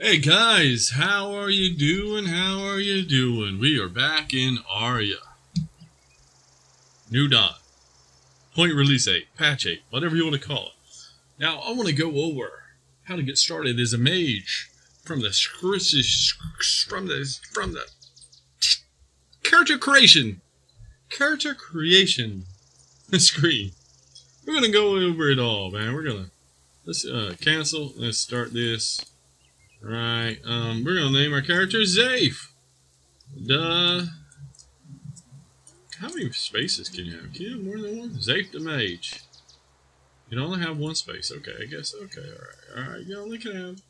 Hey guys, how are you doing? How are you doing? We are back in Aria. New Dawn. Point release 8, patch 8, whatever you want to call it. Now, I want to go over how to get started as a mage from the character creation screen. We're gonna go over it all, man. Let's cancel. Let's start this. Alright, we're gonna name our character Zafe. Duh. How many spaces can you have? Can you have more than one? Zafe the Mage. You can only have one space. Okay, I guess. Okay, alright. You only can have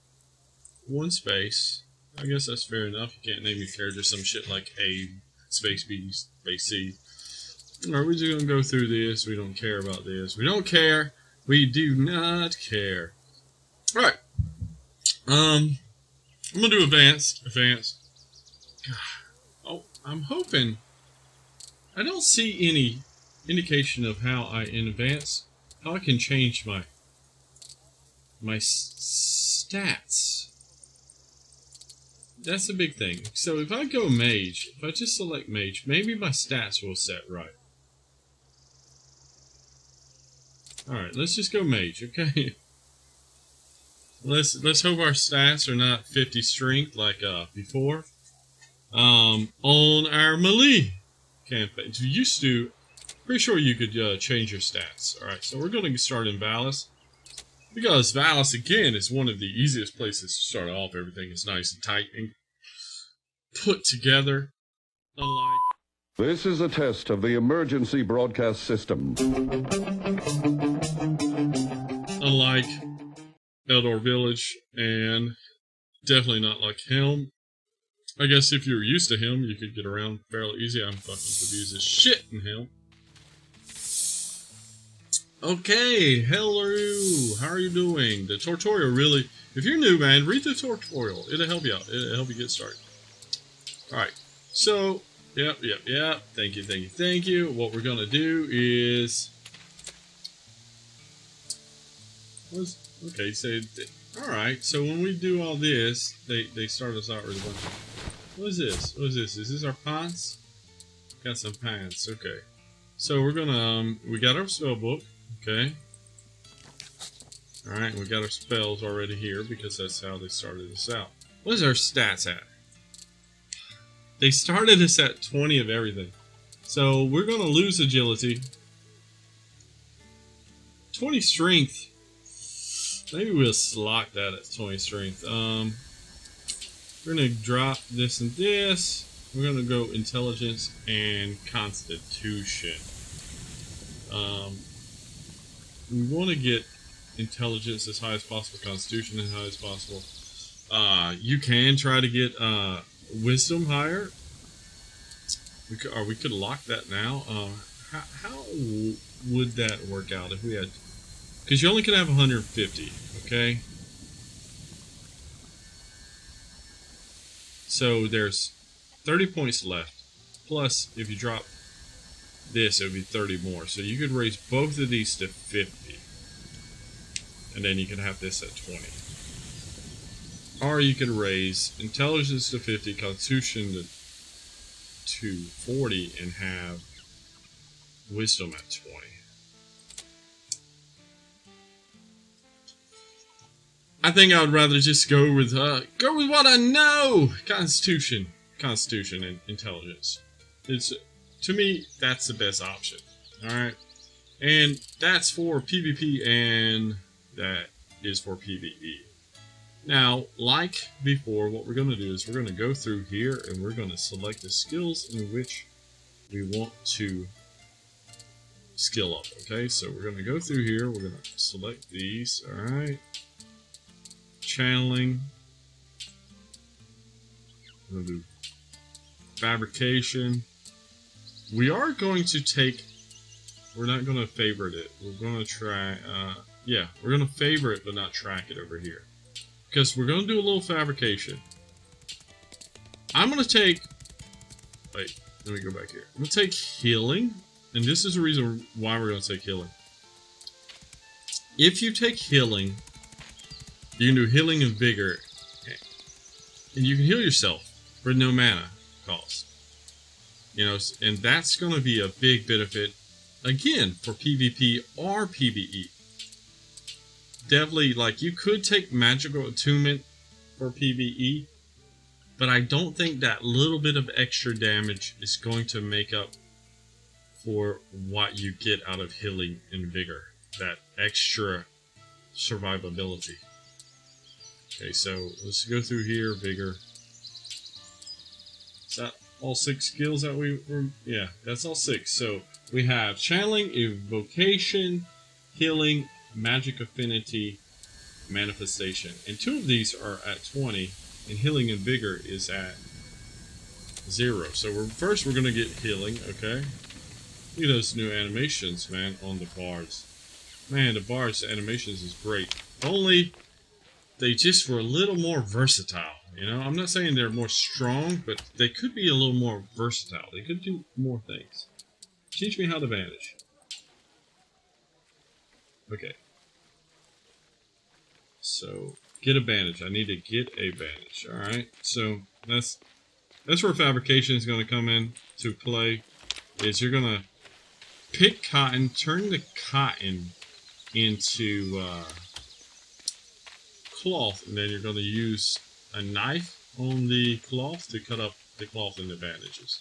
one space. I guess that's fair enough. You can't name your character some shit like A, space B, space C. Alright, we're just gonna go through this. We don't care about this. We don't care. We do not care. Alright. I'm gonna do advanced. Oh, I'm hoping. I don't see any indication of how in advance how I can change my stats. That's a big thing. So if I go mage, if I just select mage, maybe my stats will set right. All right, let's just go mage, okay? Let's hope our stats are not 50 strength like before. On our melee campaign, you used to, pretty sure you could change your stats. All right, so we're going to start in Valis because Valis again is one of the easiest places to start off. Everything is nice and tight and put together. Unlike This is a test of the emergency broadcast system. Unlike Eldor Village, and definitely not like Helm. I guess if you're used to Helm, you could get around fairly easy. I'm fucking confused as shit in Helm. Okay, hello, how are you doing? The tutorial really, if you're new, man, read the tutorial. It'll help you out. It'll help you get started. Alright, so, yep. Thank you. What we're gonna do is... Okay, so, alright, so when we do all this, they start us out with a bunch of... What is this? Is this our pants? Got some pants, okay. So we're gonna, we got our spell book, okay. Alright, we got our spells already here because that's how they started us out. What is our stats at? They started us at 20 of everything. So we're gonna lose agility. 20 strength. Maybe we'll lock that at 20 strength. We're going to drop this and this. We're going to go intelligence and constitution. We want to get intelligence as high as possible, constitution as high as possible. You can try to get wisdom higher. We could lock that now. How would that work out if we had... Because you only can have 150, okay? So there's 30 points left. Plus, if you drop this, it would be 30 more. So you could raise both of these to 50. And then you can have this at 20. Or you could raise intelligence to 50, constitution to 40, and have wisdom at 20. I think I would rather just go with what I know. Constitution and intelligence. It's, to me, that's the best option. All right, and that's for PvP, and that is for PvE. Now, like before, what we're going to do is we're going to go through here and we're going to select the skills in which we want to skill up. Okay, so we're going to go through here. We're going to select these. All right. Channeling. We'll do fabrication. We are going to take... We're not going to favorite it. We're going to try... yeah, we're going to favor it, but not track it over here. Because we're going to do a little fabrication. I'm going to take... Wait, let me go back here. I'm going to take healing. And this is the reason why we're going to take healing. If you take healing... You can do healing and vigor And you can heal yourself for no mana cost. You know, and that's going to be a big benefit, again, for PvP or PvE. Definitely, like, you could take magical attunement for PvE, but I don't think that little bit of extra damage is going to make up for what you get out of healing and vigor. That extra survivability. Okay, so let's go through here. Vigor. Is that all 6 skills that we were? Yeah, that's all 6. So we have channeling, evocation, healing, magic affinity, manifestation. And 2 of these are at 20, and healing and vigor is at 0. So first we're going to get healing, okay? Look at those new animations, man, on the bards. Man, the bards animations is great. Only they just were a little more versatile, you know? I'm not saying they're more strong, but they could be a little more versatile. They could do more things. Teach me how to vanish. Okay. So, get a bandage. I need to get a bandage. Alright, so that's where fabrication is going to come in to play. Is you're going to pick cotton, turn the cotton into cloth, and then you're going to use a knife on the cloth to cut up the cloth into bandages.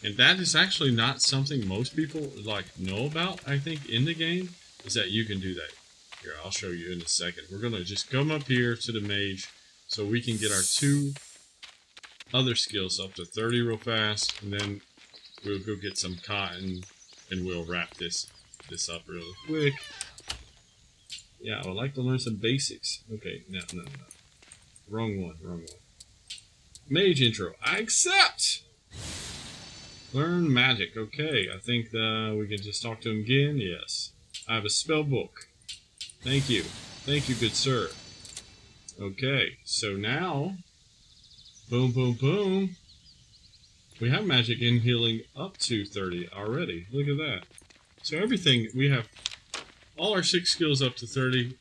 And that is actually not something most people know about, I think, in the game, is that you can do that. Here, I'll show you in a second. We're going to just come up here to the mage so we can get our 2 other skills up to 30 real fast, and then we'll go get some cotton and we'll wrap this up really quick. Yeah, I would like to learn some basics. Okay, no. Wrong one. Mage intro. I accept! Learn magic. Okay, I think we can just talk to him again. Yes. I have a spell book. Thank you. Thank you, good sir. Okay, so now, boom, boom, boom. We have magic and healing up to 30 already. Look at that. So everything, we have all our 6 skills up to 30.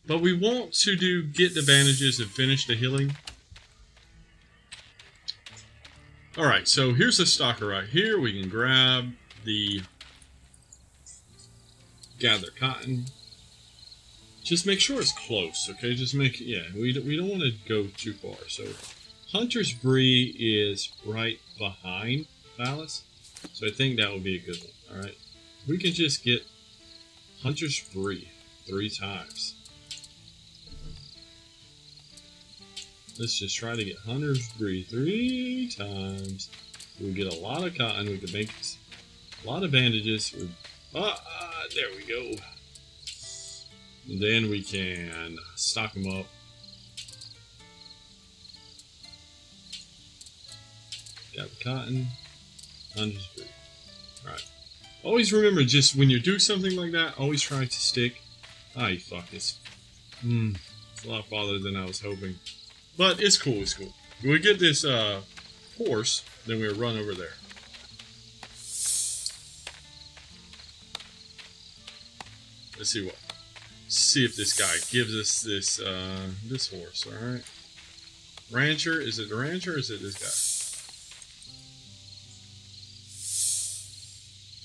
But we want to get the bandages and finish the healing. Alright, so here's the stalker right here. We can grab the gather cotton. Just make sure it's close, okay? Just make, yeah, we don't want to go too far. So Hunter's Bree is right behind Phallus. So I think that would be a good one, alright? We can just get Hunter's Bree 3 times. Let's just try to get Hunter's Bree 3 times. We'll get a lot of cotton. We can make a lot of bandages. There we go. And then we can stock them up. Got the cotton. Hunter's Bree. Alright. Always remember, just when you do something like that, always try to stick. Ah, you fuck this. It's a lot farther than I was hoping. But it's cool, it's cool. When we get this horse, then we'll run over there. Let's see what. See if this guy gives us this this horse, alright? Rancher, is it the rancher or is it this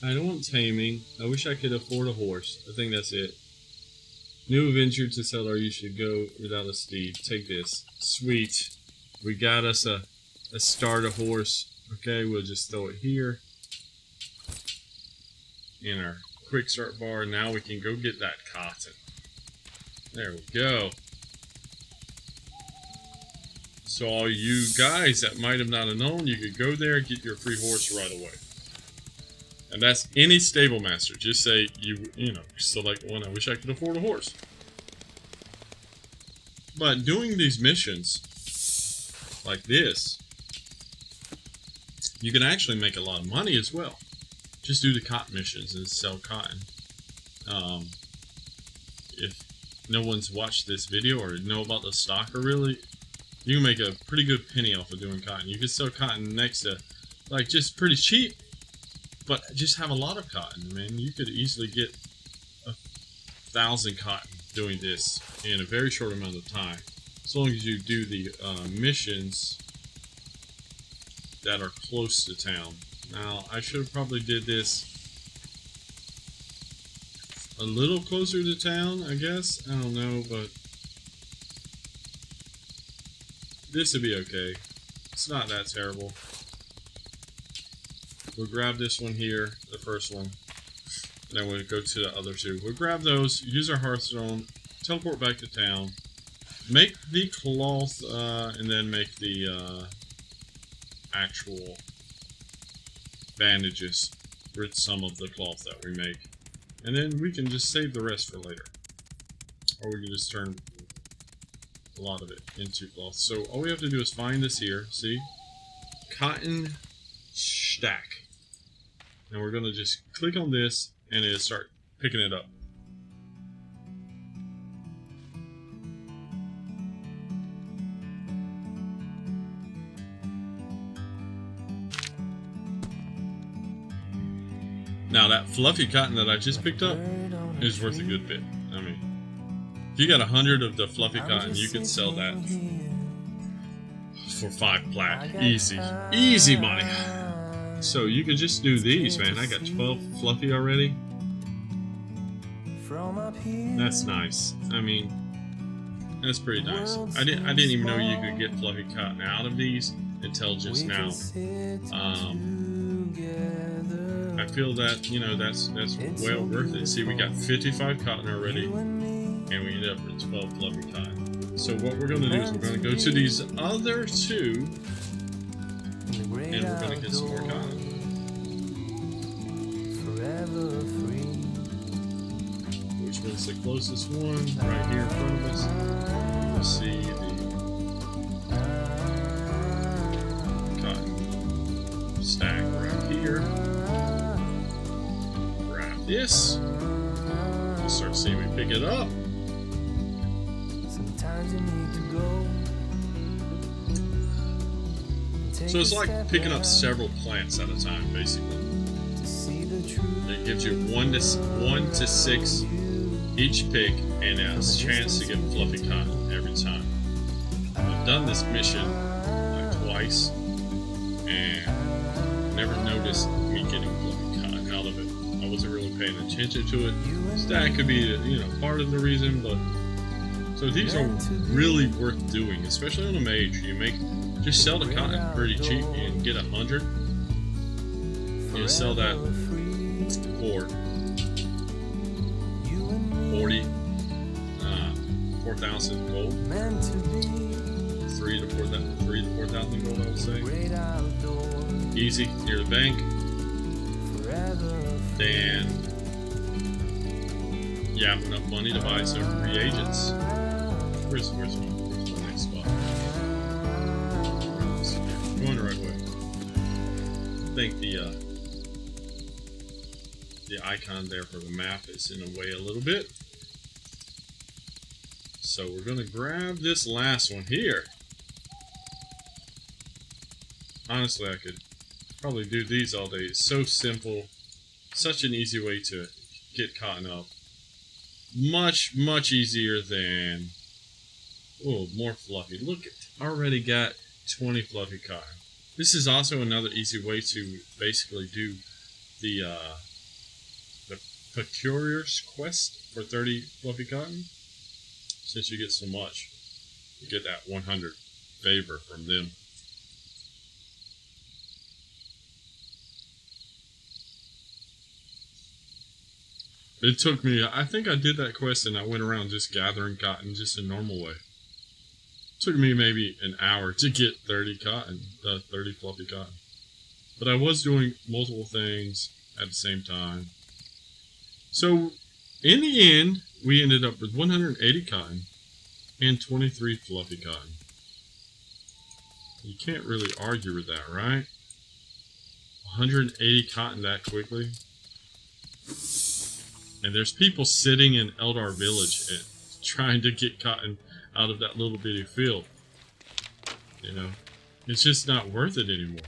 guy? I don't want taming. I wish I could afford a horse. I think that's it. New adventure to seller, you should go without a steed. Take this. Sweet. We got us a starter horse. Okay, we'll just throw it here. In our quick start bar. Now we can go get that cotton. There we go. So all you guys that might have not have known, you could go there and get your free horse right away. And that's any stable master. Just say you know, select one. I wish I could afford a horse. But doing these missions like this, you can actually make a lot of money as well. Just do the cotton missions and sell cotton. If no one's watched this video or know about the stalker really, you can make a pretty good penny off of doing cotton. You can sell cotton next to, like, just pretty cheap. But just have a lot of cotton, man. You could easily get 1,000 cotton doing this in a very short amount of time. as long as you do the missions that are close to town. Now, I should have probably did this a little closer to town, I guess. I don't know, but this would be okay. It's not that terrible. We'll grab this one here, the first one, and then we'll go to the other two. We'll grab those, use our Hearthstone, teleport back to town, make the cloth, and then make the actual bandages with some of the cloth that we make. And then we can just save the rest for later. Or we can just turn a lot of it into cloth. So all we have to do is find this here, see? Cotton stack. And we're going to just click on this and it'll start picking it up. Now that fluffy cotton that I just picked up is worth a good bit. I mean, if you got 100 of the fluffy cotton, you could sell that for 5 plat. Easy. Easy money. So you could just do these, man. I got 12 fluffy already. That's nice. I mean, that's pretty nice. I didn't even know you could get fluffy cotton out of these until just now. I feel that, you know, that's well worth it. See, we got 55 cotton already, and we ended up with 12 fluffy cotton. So what we're going to do is we're going to go to these other two, and we're going to get some more cotton. Which one's the closest one? Right here in front of us. Let's see the cotton stack right here. This. We'll start seeing we pick it up. Sometimes you need to go. So it's like picking up several plants at a time, basically. It gives you 1 to 6 each pick and a chance to get fluffy cotton every time. I've done this mission like twice and never noticed me getting fluffy cotton out of it. I wasn't really paying attention to it. That could be, you know, part of the reason, but so these are really worth doing, especially on a mage. Just sell the cotton pretty cheap and get 100. You sell that for 4,000 gold. 3 to 4,000 gold, I would say. Easy, near the bank. Then you have enough money to buy some reagents. Where's my next spot? Going the right way. I think the icon there for the map is in the way a little bit. So we're gonna grab this last one here. Honestly, I could probably do these all day. It's so simple. Such an easy way to get cotton up. Much, much easier than... Oh, more fluffy. Look, I already got 20 fluffy cotton. This is also another easy way to basically do the Procurer's Quest for 30 fluffy cotton. Since you get so much, you get that 100 favor from them. It took me, I think I did that quest and I went around just gathering cotton just a normal way. It took me maybe an hour to get 30 fluffy cotton. But I was doing multiple things at the same time. So, in the end, we ended up with 180 cotton and 23 fluffy cotton. You can't really argue with that, right? 180 cotton that quickly. And there's people sitting in Eldar Village and trying to get cotton out of that little bitty field. You know, it's just not worth it anymore.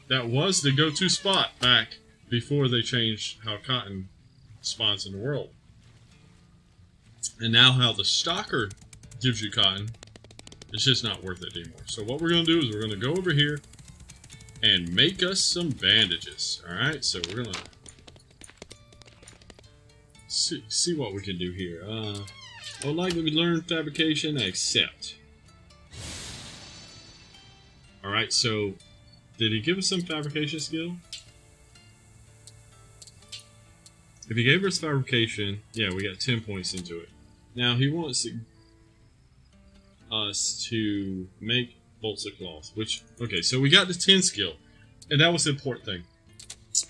That was the go-to spot back before they changed how cotton spawns in the world. And now how the stalker gives you cotton. It's just not worth it anymore. So what we're going to do is we're going to go over here and make us some bandages. Alright, so we're going to see what we can do here. I would like to learn fabrication, accept. Alright, so did he give us some fabrication skill? If he gave us fabrication, yeah, we got 10 points into it. Now he wants us to make bolts of cloth, which, okay, so we got the 10 skill, and that was the important thing. So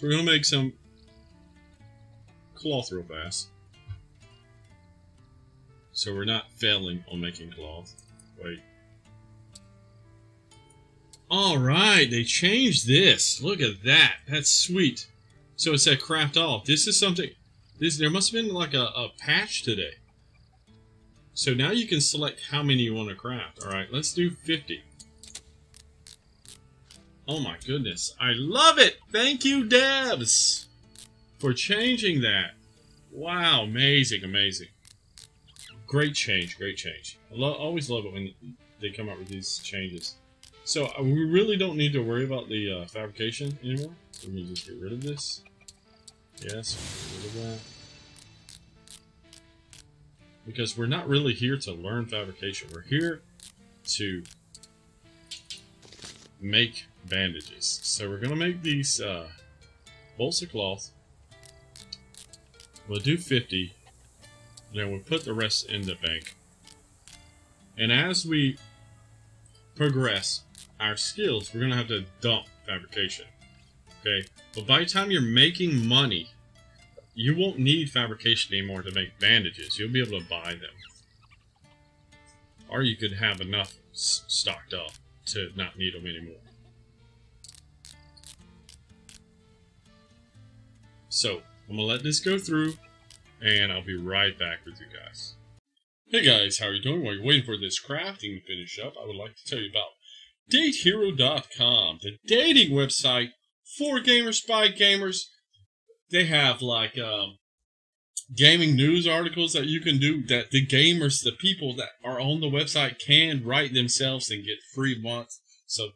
we're going to make some cloth real fast. So we're not failing on making cloth. Wait. Alright, they changed this. Look at that. That's sweet. So it said craft off. This is something... there must have been like a patch today. So now you can select how many you want to craft. Alright, let's do 50. Oh my goodness. I love it! Thank you, devs, for changing that. Wow, amazing, amazing. Great change, great change. I always love it when they come out with these changes. So we really don't need to worry about the fabrication anymore. So we can just get rid of this. Yes, get rid of that. Because we're not really here to learn fabrication. We're here to make bandages. So we're going to make these bolts of cloth. We'll do 50. Then we'll put the rest in the bank. And as we progress our skills, we're going to have to dump fabrication. Okay? But by the time you're making money, you won't need fabrication anymore to make bandages. You'll be able to buy them. Or you could have enough stocked up to not need them anymore. So, I'm going to let this go through, and I'll be right back with you guys. Hey guys, how are you doing? While you're waiting for this crafting to finish up, I would like to tell you about DateHero.com, the dating website for gamers by gamers. They have like gaming news articles that you can do that the gamers, the people that are on the website can write themselves and get free months,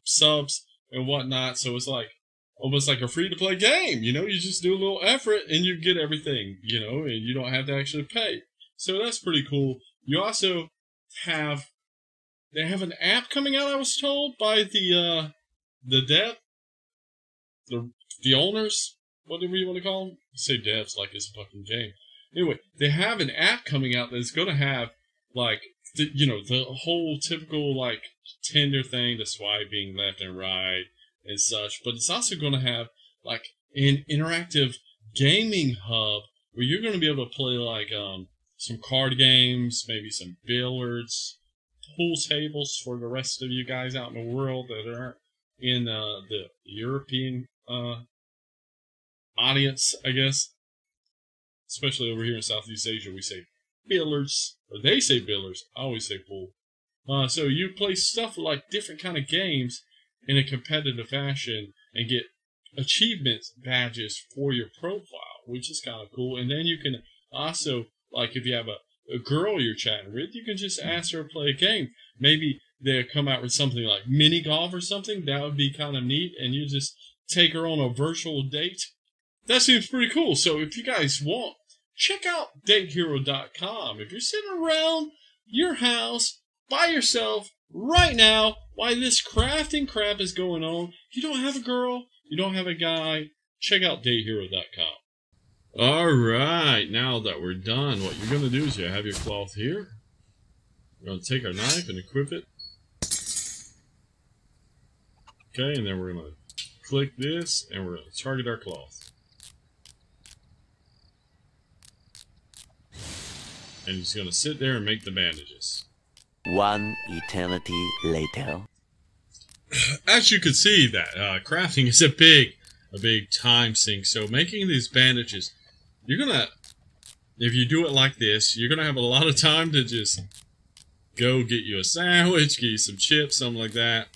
subs and whatnot. So it's like almost like a free-to-play game, you know? You just do a little effort and you get everything, you know, and you don't have to actually pay. So that's pretty cool. You also have, they have an app coming out, I was told, by the owners, whatever you want to call them. I say devs like it's a fucking game. Anyway, they have an app coming out that's going to have, like, the whole typical, like, Tinder thing, the swiping left and right and such. But it's also going to have, like, an interactive gaming hub where you're going to be able to play, like, some card games, maybe some billiards, pool tables for the rest of you guys out in the world that aren't in the European audience, I guess. Especially over here in Southeast Asia, we say billiards, or they say billiards. I always say pool. So you play stuff like different kind of games in a competitive fashion and get achievement badges for your profile, which is kind of cool. And then you can also, like if you have a girl you're chatting with, you can just ask her to play a game. Maybe they'll come out with something like mini golf or something. That would be kind of neat. And you just take her on a virtual date. That seems pretty cool. So if you guys want, check out DateHero.com. If you're sitting around your house by yourself right now while this crafting crap is going on, you don't have a girl, you don't have a guy, check out DateHero.com. Alright, now that we're done, what you're going to do is you have your cloth here. We're going to take our knife and equip it. Okay, and then we're going to click this and we're going to target our cloth. And he's going to sit there and make the bandages. One eternity later. As you can see, that crafting is a big time sink. So making these bandages, you're going to, if you do it like this, you're going to have a lot of time to just go get you a sandwich, get you some chips, something like that.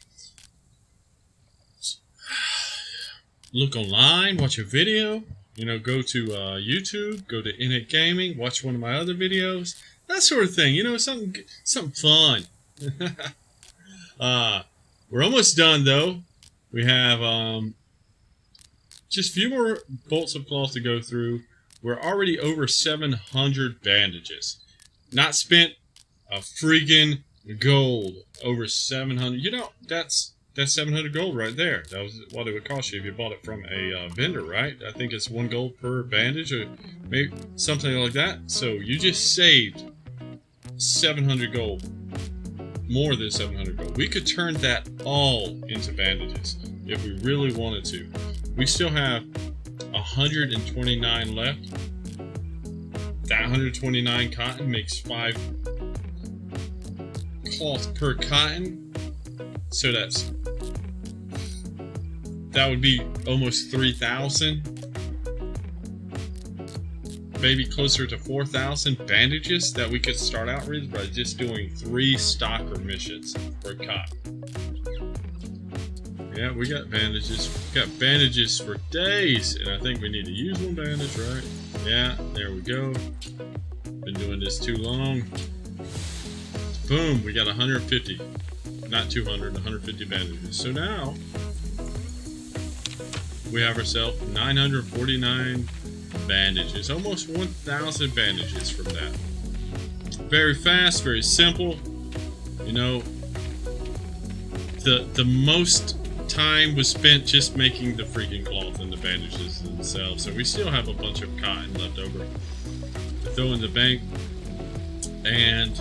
Look online, watch a video. You know, go to YouTube, go to Innate Gaming, watch one of my other videos. That sort of thing. You know, something fun. We're almost done though. We have just a few more bolts of cloth to go through. We're already over 700 bandages. Not spent a freaking gold. Over 700. You know, that's 700 gold right there. That was what it would cost you if you bought it from a vendor, right? I think it's 1 gold per bandage or maybe something like that. So you just saved 700 gold. More than 700 gold. We could turn that all into bandages if we really wanted to. We still have 129 left. That 129 cotton makes 5 cloth per cotton. So that would be almost 3,000. Maybe closer to 4,000 bandages that we could start out with by just doing 3 stalker missions per cotton. Yeah, we got bandages. We got bandages for days, and I think we need to use 1 bandage, right? Yeah, there we go. Been doing this too long. Boom, we got 150. Not 200, 150 bandages. So now, we have ourselves 949 bandages. Almost 1,000 bandages from that. Very fast, very simple. You know, the most time was spent just making the freaking cloth and the bandages themselves. So we still have a bunch of cotton left over to throw in the bank and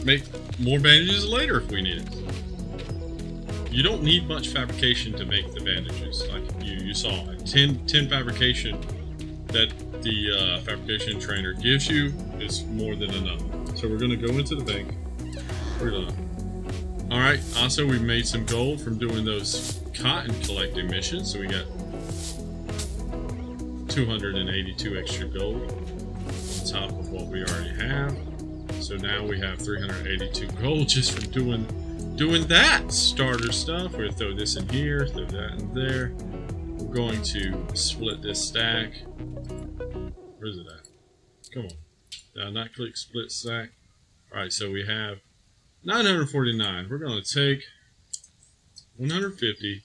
make more bandages later if we need it. You don't need much fabrication to make the bandages. Like you saw, 10 fabrication that the fabrication trainer gives you is more than enough. So we're going to go into the bank. We're done. Alright, also we made some gold from doing those cotton collecting missions. So we got 282 extra gold on top of what we already have. So now we have 382 gold just from doing that starter stuff. We're going to throw this in here, throw that in there. We're going to split this stack. Where's it at? Come on. Did I not click split stack? Alright, so we have 949. We're going to take 150.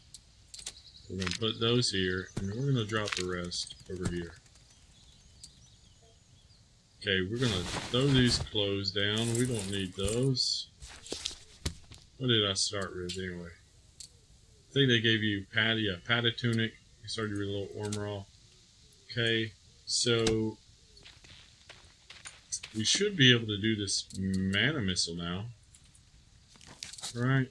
We're going to put those here, and we're going to drop the rest over here. Okay, we're going to throw these clothes down. We don't need those. What did I start with anyway? I think they gave you a padded tunic. You started with a little armor. Okay, so we should be able to do this mana missile now. Right?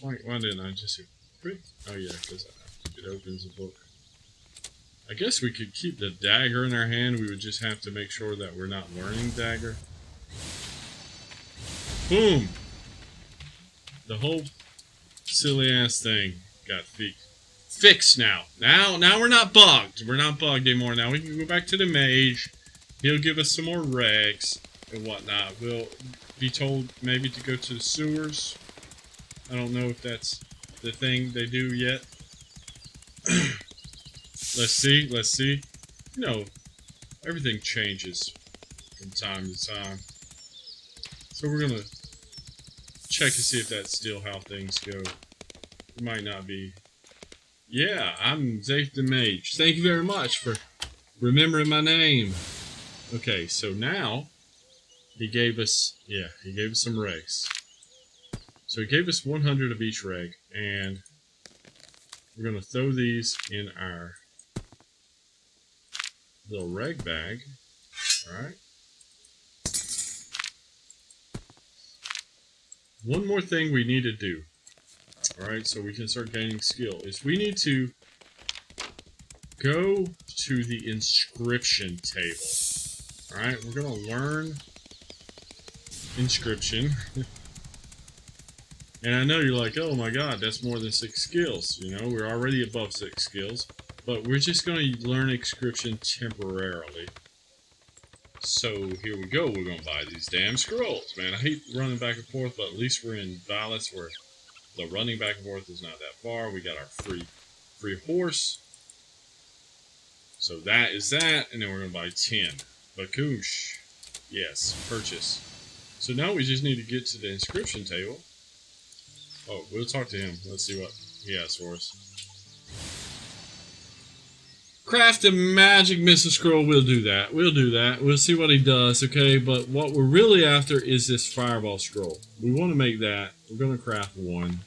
Why didn't I just equip? Oh yeah, because it opens the book. I guess we could keep the dagger in our hand. We would just have to make sure that we're not learning dagger. Boom! The whole silly ass thing got fixed now. Now we're not bugged. We're not bugged anymore. Now we can go back to the mage. He'll give us some more rags and whatnot. We'll be told maybe to go to the sewers. I don't know if that's the thing they do yet. Let's see. You know, everything changes from time to time. So we're gonna check to see if that's still how things go. It might not be. Yeah, I'm Zafe the Mage. Thank you very much for remembering my name. Okay, so now he gave us some regs. So he gave us 100 of each reg, and we're gonna throw these in our little reg bag. Alright. One more thing we need to do, alright, so we can start gaining skill, is we need to go to the inscription table. Alright, we're going to learn inscription. And I know you're like, oh my god, that's more than 6 skills. You know, we're already above 6 skills. But we're just going to learn inscription temporarily. So here we go. We're going to buy these damn scrolls, man. I hate running back and forth, but at least we're in Vallis where the running back and forth is not that far. We got our free horse. So that is that, and then we're going to buy 10. Bakoosh. Yes, purchase. So now we just need to get to the inscription table. Oh, we'll talk to him. Let's see what he has for us. Craft a magic missile scroll. We'll do that. We'll do that. We'll see what he does, okay? But what we're really after is this fireball scroll. We want to make that. We're going to craft one.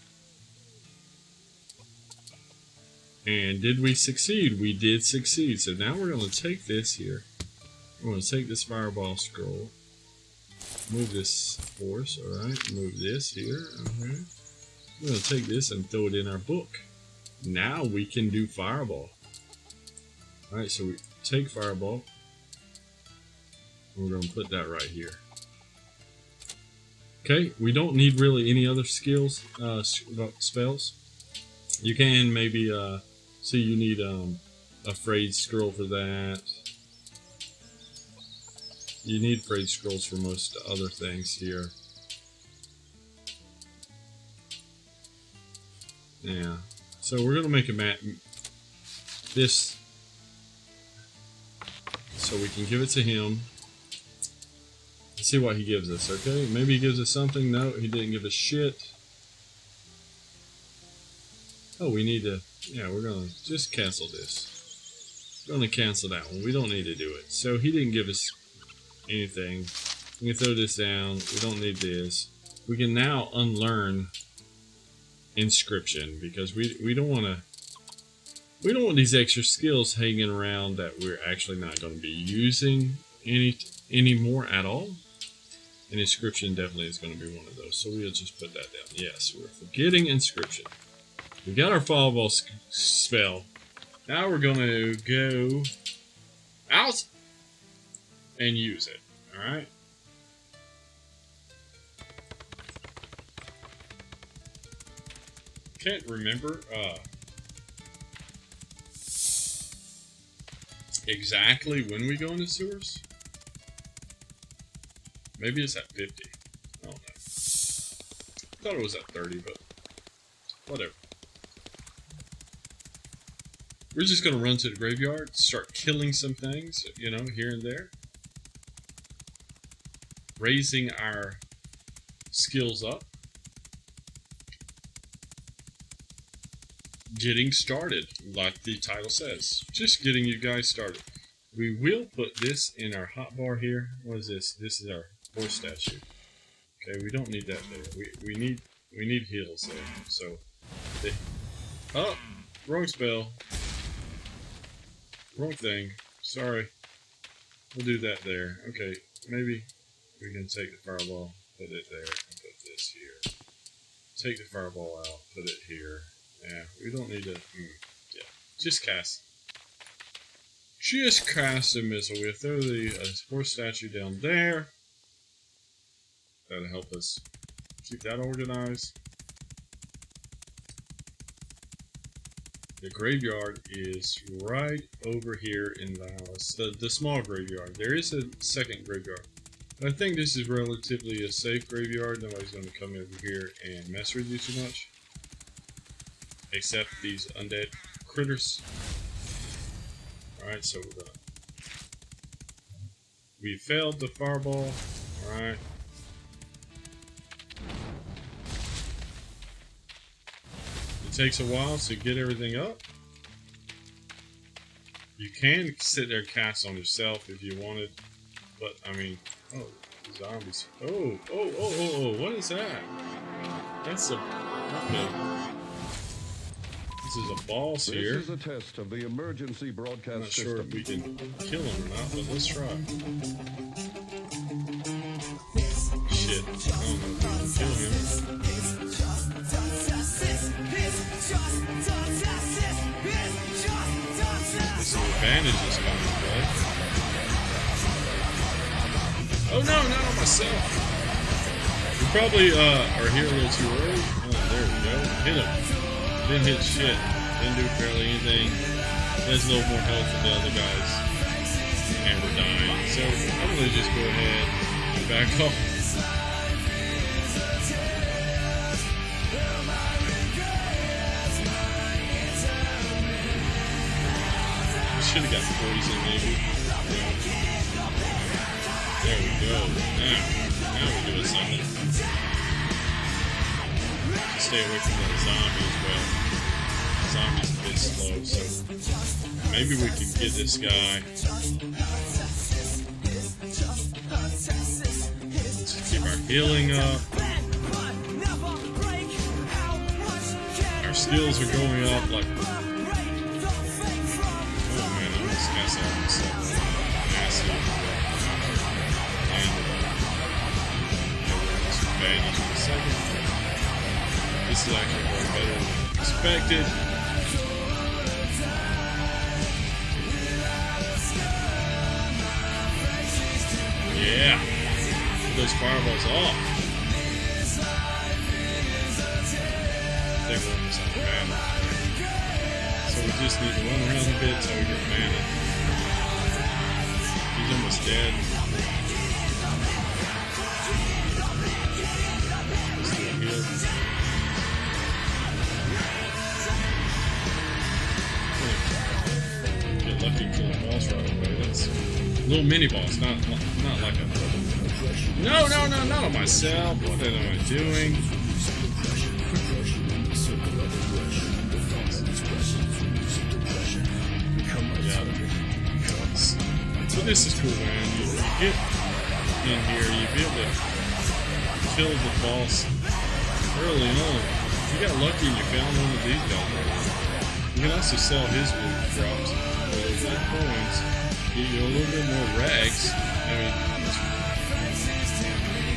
And did we succeed? We did succeed. So now we're going to take this here. We're going to take this fireball scroll. Move this force, alright. Move this here. Okay. We're going to take this and throw it in our book. Now we can do fireball. Alright, so we take fireball. And we're going to put that right here. Okay, we don't need really any other skills, spells. You can maybe, see you need a frayed scroll for that. You need frayed scrolls for most other things here. Yeah, so we're going to make a map. This. So we can give it to him. Let's see what he gives us, okay? Maybe he gives us something. No, he didn't give us shit. Oh, we need to... Yeah, we're going to just cancel this. We're going to cancel that one. We don't need to do it. So he didn't give us anything. We can throw this down. We don't need this. We can now unlearn inscription because we don't want to... We don't want these extra skills hanging around that we're actually not going to be using anymore at all. And inscription definitely is going to be one of those. So we'll just put that down. Yes, we're forgetting inscription. We got our fireball spell. Now we're going to go out and use it. Alright. Can't remember exactly when we go into sewers. Maybe it's at 50. I don't know. I thought it was at 30, but whatever. We're just going to run to the graveyard, start killing some things, you know, here and there. Raising our skills up. Getting started, like the title says. Just getting you guys started. We will put this in our hotbar here. What is this? This is our horse statue. Okay, we don't need that there. We need heals there. So, oh, wrong spell. Wrong thing. Sorry. We'll do that there. Okay, maybe we can take the fireball, put it there, and put this here. Take the fireball out, put it here. Yeah, we don't need to. Yeah, just cast. Just cast a missile. We'll throw the horse statue down there. That'll help us keep that organized. The graveyard is right over here in the house. The small graveyard. There is a second graveyard. I think this is relatively a safe graveyard. Nobody's going to come over here and mess with you too much. Except these undead critters. Alright, so we're gonna... We failed the fireball. Alright. It takes a while to get everything up. You can sit there and cast on yourself if you wanted. But, I mean... Oh, zombies. Oh, what is that? That's a... Okay. This is a boss here. This is a test of the emergency broadcast I'm not sure if we can kill him or not, but let's try. Shit. I don't know if we can kill him. This advantage is coming, right? Oh no, not on myself. We probably are here a little too early. Oh, there we go. Hit him. Didn't hit shit. Didn't do barely anything. There's a little more health than the other guys. And we're dying. So I'm going to just go ahead and back off. Should have got poison maybe. There we go. Now we're doing something. Stay away from that zombie as well. The zombie's a bit slow, so maybe we can get this guy. Let's keep our healing up. Our skills are going up like. Oh man, I almost got myself massive. And bad in a second. This is actually going better than expected. Yeah. Get those fireballs off. I think we're almost out of mana. So we just need to run around a bit until we get mana. He's almost dead. Let's do a heal. Get lucky and kill a boss right away. That's a little mini boss, not like a. No, not on myself. What am I doing? Yeah. So this is cool, man. You get in here, you be able to kill the boss early on. If you got lucky and you found one of these guys. You can also sell his loot drops for a little bit of coins, get you a little bit more rags. I mean,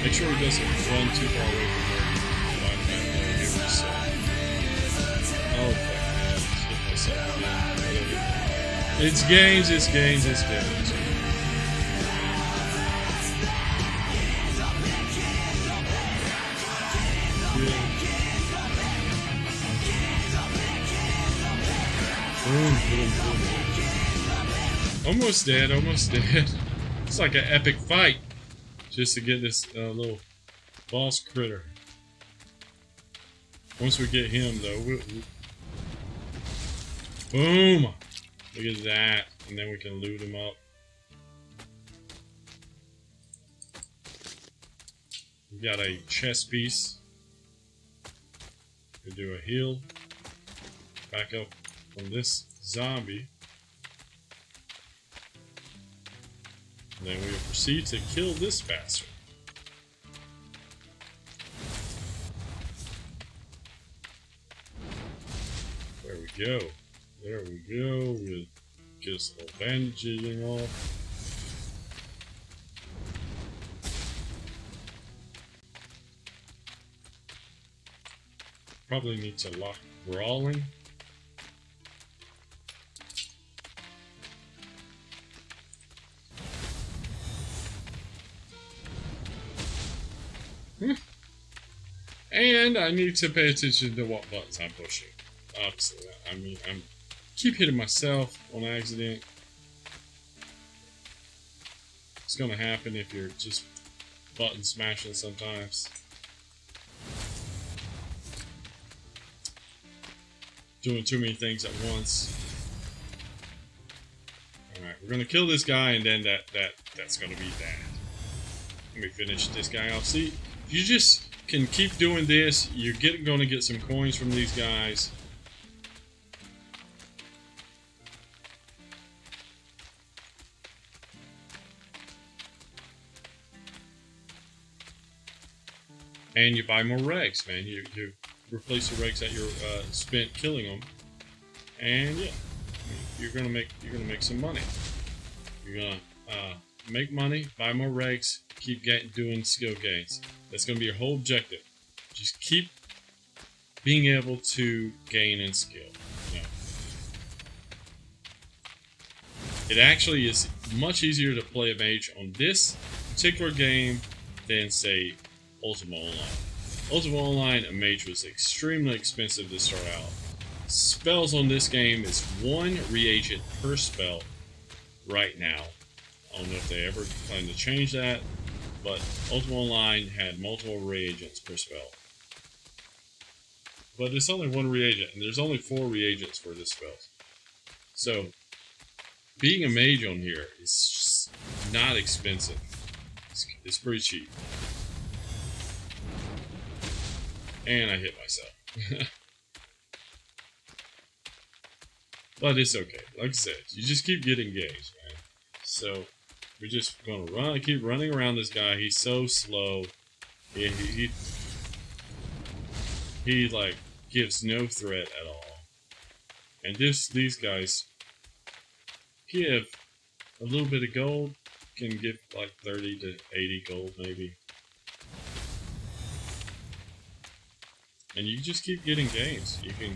make sure he doesn't run too far away from where you find him at the river, so. Oh, fuck, man. Let's hit myself again. It's games. Yeah. Almost dead. It's like an epic fight just to get this little boss critter. Once we get him, though, boom! Look at that, and then we can loot him up. We got a chest piece. We do a heal. Back up from this zombie. And then we will proceed to kill this bastard. There we go. We'll get us a little bandaging off. Probably need to lock brawling. And I need to pay attention to what buttons I'm pushing. Obviously, I mean, I'm keep hitting myself on accident. It's gonna happen if you're just button smashing sometimes. Doing too many things at once. Alright, we're gonna kill this guy, and then that's gonna be that. Let me finish this guy off. See, if you just can keep doing this, you're gonna get some coins from these guys. And you buy more regs, man. You replace the regs that you're spent killing them, and yeah, you're gonna make some money. You're gonna make money, buy more regs, keep doing skill gains. That's gonna be your whole objective. Just keep being able to gain in skill. You know. It actually is much easier to play a mage on this particular game than, say, Ultima Online. Ultima Online, a mage was extremely expensive to start out. Spells on this game is 1 reagent per spell right now. I don't know if they ever plan to change that, but Ultima Online had multiple reagents per spell. But it's only 1 reagent, and there's only 4 reagents for this spell. So, being a mage on here is just not expensive. It's pretty cheap. And I hit myself. But it's okay. Like I said, you just keep getting engaged, man. So we're just gonna keep running around this guy. He's so slow. He like gives no threat at all. And these guys give a little bit of gold, can give like 30 to 80 gold maybe. And you just keep getting gains. You can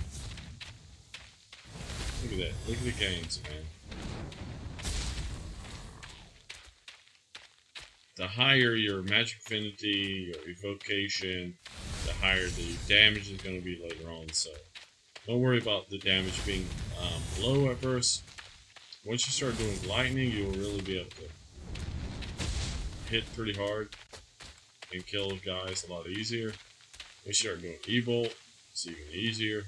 look at that. Look at the gains, man. The higher your magic affinity, your evocation, the higher the damage is going to be later on. So don't worry about the damage being low at first. Once you start doing lightning, you'll really be able to hit pretty hard and kill guys a lot easier. Once you start doing E-Bolt, it's even easier.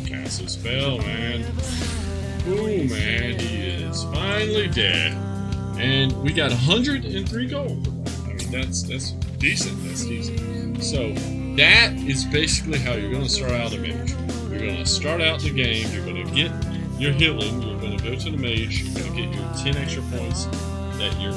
Cast a spell, man. Ooh, man, he is finally dead. And we got 103 gold. I mean, that's decent. That's decent. So that is basically how you're going to start out a mage. You're going to start out the game. You're going to get your healing. You're going to go to the mage. You're going to get your 10 extra points that you're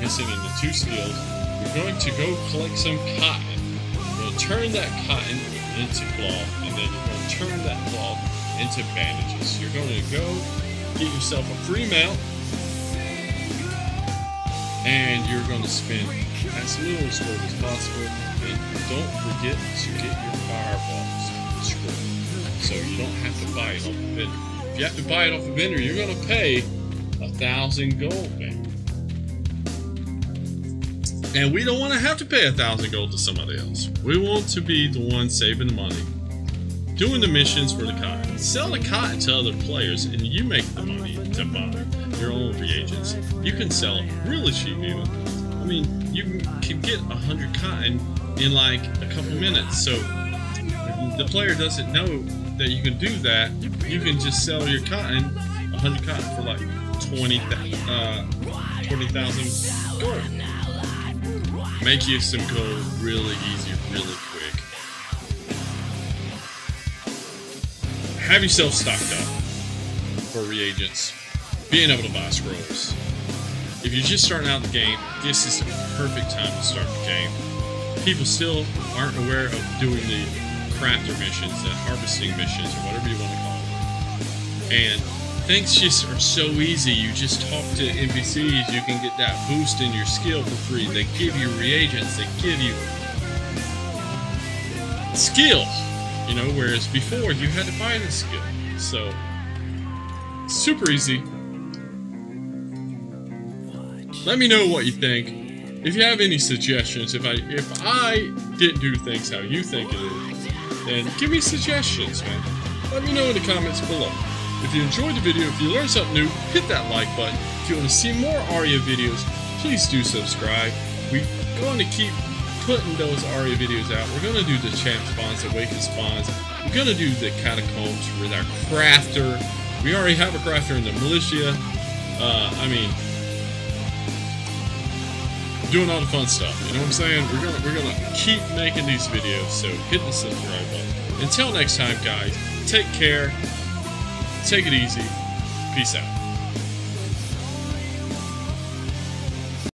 missing in the 2 skills. You're going to go collect some cotton. You're going to turn that cotton into cloth, and then you're going to turn that cloth into bandages. You're going to go get yourself a free mount, and you're going to spend as little scroll as possible. And don't forget to get your fireballs scroll, so you don't have to buy it off the vendor. If you have to buy it off the vendor, you're going to pay 1,000 gold, man. And we don't want to have to pay 1,000 gold to somebody else. We want to be the one saving the money, doing the missions for the cotton. Sell the cotton to other players, and you make the money to buy your own reagents. You can sell it really cheap, even. I mean, you can get 100 cotton in like a couple minutes. So if the player doesn't know that you can do that, you can just sell your cotton, 100 cotton for like 20,000 gold. Make you some gold really easy, really quick. Have yourself stocked up for reagents, being able to buy scrolls. If you're just starting out the game, this is the perfect time to start the game. People still aren't aware of doing the crafter missions, the harvesting missions, or whatever you want to call them. And things just are so easy. You just talk to NPCs, you can get that boost in your skill for free. They give you reagents, they give you skill, you know, whereas before you had to buy the skill. So, super easy. Let me know what you think. If you have any suggestions, if I didn't do things how you think it is, then give me suggestions, man. Let me know in the comments below. If you enjoyed the video, if you learned something new, hit that like button. If you want to see more Aria videos, please do subscribe. We're going to keep putting those Aria videos out. We're going to do the champ spawns, awaken spawns. We're going to do the catacombs with our crafter. We already have a crafter in the militia. I mean, doing all the fun stuff. You know what I'm saying? We're gonna keep making these videos. So hit the subscribe button. Until next time, guys. Take care. Take it easy. Peace out.